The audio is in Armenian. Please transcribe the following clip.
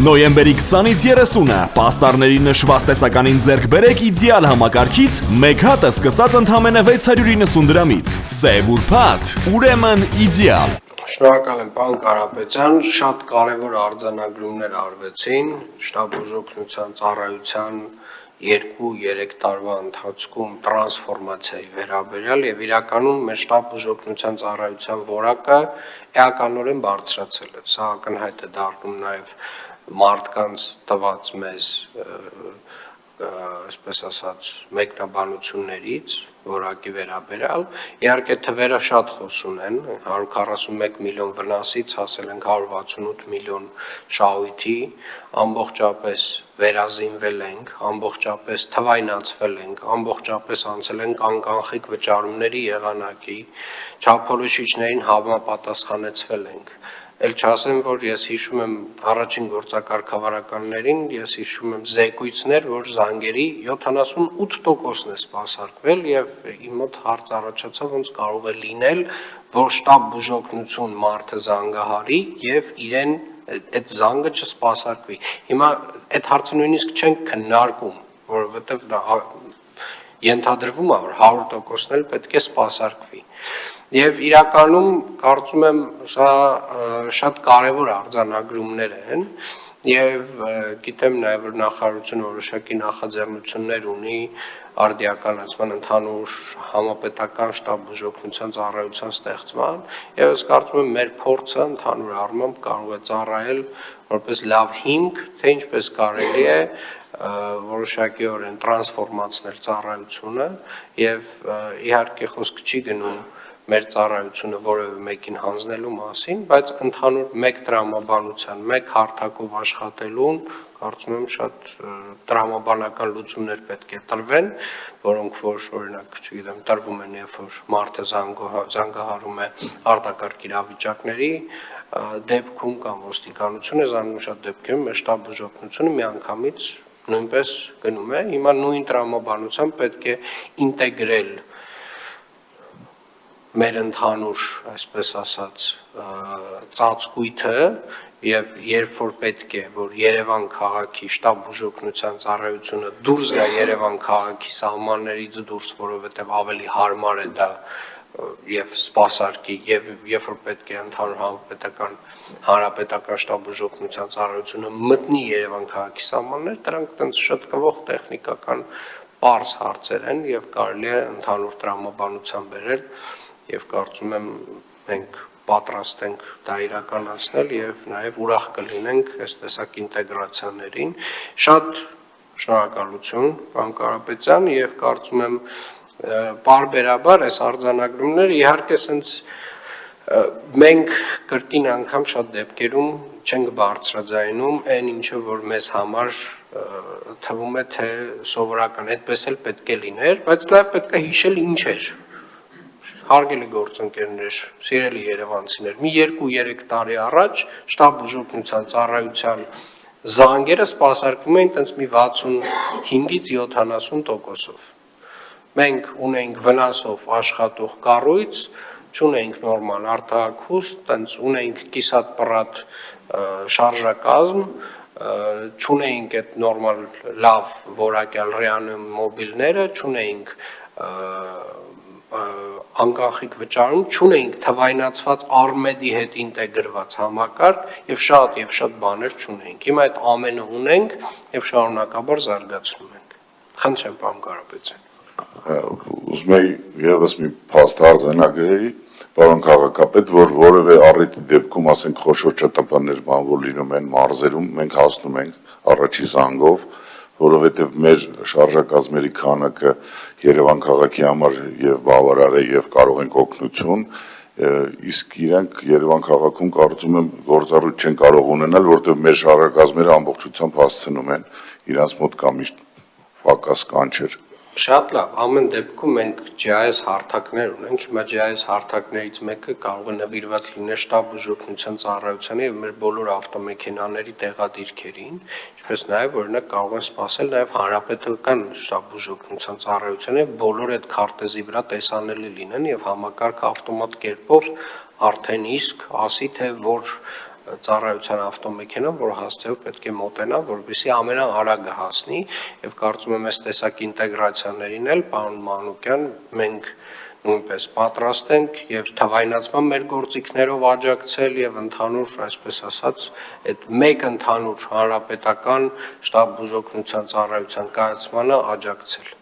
Նոյեմբերի 20-ից 30-ը պաստառների նշված տեսականին ձեռք բերեք իդեալ համակարգից, մեկ հատը սկսած ընդամենը 690 դրամից։ Սև ուրբաթ, ուրեմն իդեալ։ Շնորհակալ եմ պարոն Կարապետյան, շատ կարևոր արձանագրումներ արվեցին շտաբ բուժօգնության ծառայության 2-3 տարվա ընթացքում տրանսֆորմացիայի վերաբերյալ եւ իրականում մեր շտաբ բուժօգնության ծառայության որակը էականորեն բարձրացել է։ Սա ակնհայտ է դառնում նաեւ մարդկանց տված մեզ այսպես ասած մեկնաբանություններից որակի վերաբերյալ իհարկե թվերը շատ խոսուն են 141 միլիոն վնասից հասել ենք 168 միլիոն շահույթի ամբողջապես վերազինվել ենք ամբողջապես թվայնացվել ենք ամբողջապես անցել ենք անկանխիկ վճարումների եղանակի չափորոշիչներին համապատասխանեցվել ենք Էլ չասեմ, որ ես հիշում եմ առաջին գործակարգավարականներին, ես հիշում եմ զեկույցներ, որ զանգերի 78%-ն է սպասարկվել եւ իմ մոտ հարց առաջացավ, ոնց կարող է լինել, որ շտաբ բուժօգնություն մարդը զանգահարի եւ իրեն այդ զանգը չսպասարկվի։ Հիմա այդ հարցը նույնիսկ չենք քննարկում, որովհետեւ դա ենթադրվում է, որ 100%-ն էլ պետք է սպասարկվի։ Եվ իրականում կարծում եմ սա շատ կարևոր արձանագրումներ են եւ գիտեմ նաեւ որ նախարարությունը որոշակի նախաձեռնություններ ունի արդիականացման ընդհանուր համապետական շտաբ բուժօգնության ծառայության ստեղծման եւ ես կարծում եմ մեր փորձը ընդհանուր առմամբ կարող է ծառայել որպես լավ հիմք թե ինչպես կարելի է որոշակիորեն տրանսֆորմացնել ծառայությունը եւ իհարկե խոսք չի գնում մեր ծառայությունը որևէ մեկին հանձնելու մասին, բայց ընդհանուր մեկ տրամաբանության, մեկ հարթակով աշխատելուն կարծում եմ շատ տրամաբանական լուծումներ պետք է տրվեն, որոնք որ օրինակ, չգիտեմ, տրվում են, երբ որ մարդը զանգահարում է արտակարգ իրավիճակների դեպքում կամ ոստիկանությունը զանգում շատ դեպքերում մեր շտաբ բուժօգնությունը միանգամից նույնպես գնում է, հիմա նույն տրամաբանությամբ պետք է ինտեգրել մեր ընդհանուր, այսպես ասած, ծածկույթը եւ երբ որ պետք է, որ Երևան քաղաքի շտաբ բուժօգնության ծառայությունը դուրս գա Երևան քաղաքի սահմաններից դուրս, որովհետեւ ավելի հարմար է դա եւ սպասարկի եւ երբ որ պետք է ընդհանուր հանրապետական շտաբ բուժօգնության ծառայությունը մտնի Երևան քաղաքի սահմաններ, դրանք տենց շտկվող տեխնիկական պարզ հարցեր են եւ կարելի է ընդհանուր տրամաբանության բերել եւ կարծում եմ մենք պատրաստ ենք դա իրականացնել եւ նաեւ ուրախ կլինենք այս տեսակ ինտեգրացիաներին շատ շնորհակալություն պարոն Կարապետյան եւ կարծում եմ բարբերաբար այս արձանագրումները իհարկե sense մենք կրկին անգամ շատ դեպքերում չենք բարձրաձայնում այն ինչը որ մեզ համար թվում է թե սովորական այդպես էլ պետք է լիներ բայց նաեւ պետք է հիշել ինչ էր Հարգելի գործընկերներ, սիրելի երևանցիներ, մի 2-3 տարի առաջ շտաբ բուժօգնության ծառայության զանգերը սպասարկվում էին տենց մի 65-ից 70%-ով։ Մենք ունենք վնասով աշխատող կառույց, չունենք նորմալ արտահայտություն, տենց ունենք կիսատ պռատ շարժակազմ, չունենք այդ նորմալ լավ որակյալ ռեանիմոբիլները, չունենք անկանխիկ վճարում չունենք թվայնացված Արմեդի հետ ինտեգրված համակարգ եւ շատ բաներ չունենք։ Հիմա այդ ամենը ունենք եւ շարունակաբար զարգացնում ենք։ Խնդրեմ, պարոն Կարապետյան։ Ուզում եմ եւս մի փաստ արձանագրեի, պարոն քաղաքապետ, որ որևէ առիթի դեպքում, ասենք, խոշոր ՃՏՊ-ներ բան որ լինում են մարզերում, մենք հասնում ենք առաջի զանգով որովհետև մեր շարժակազմերի քանակը Երևան քաղաքի համար եւ բավարար է եւ կարող ենք օգնություն, իսկ իրենք Երևան քաղաքում կարծում եմ գործառույթ չեն կարող ունենալ, որովհետև մեր շարժակազմերը ամբողջությամբ հասցնում են իրանց մոտ կա միշտ պակաս կանչեր։ Շատ լավ, ամեն դեպքում մենք GIS հարթակներ ունենք, հիմա GIS հարթակներից մեկը կարող է նվիրված լինել շտաբ բուժօգնության ծառայությանը եւ մեր բոլոր ավտոմեքենաների տեղադիրքերին, ինչպես նաեւ օրինակ կարող են սպասել նաեւ հանրապետական շտաբ բուժօգնության ծառայությանը եւ բոլոր այդ քարտեզի վրա տեսանելի լինեն եւ համակարգը ավտոմատ կերպով արդեն իսկ ասի թե որ ծառայության ավտոմեքենան, որ հասցեով պետք է մոտենա, որպեսզի ամենաարագը հասնի, եւ կարծում եմ այս տեսակ ինտեգրացիաներին էլ, պարոն Մանուկյան, մենք նույնպես պատրաստ ենք եւ թվայնացման մեր գործիքներով աջակցել եւ ընդհանուր, այսպես ասած, այդ մեկ ընդհանուր հանրապետական շտաբ բուժօգնության ծառայության կայացմանը աջակցել։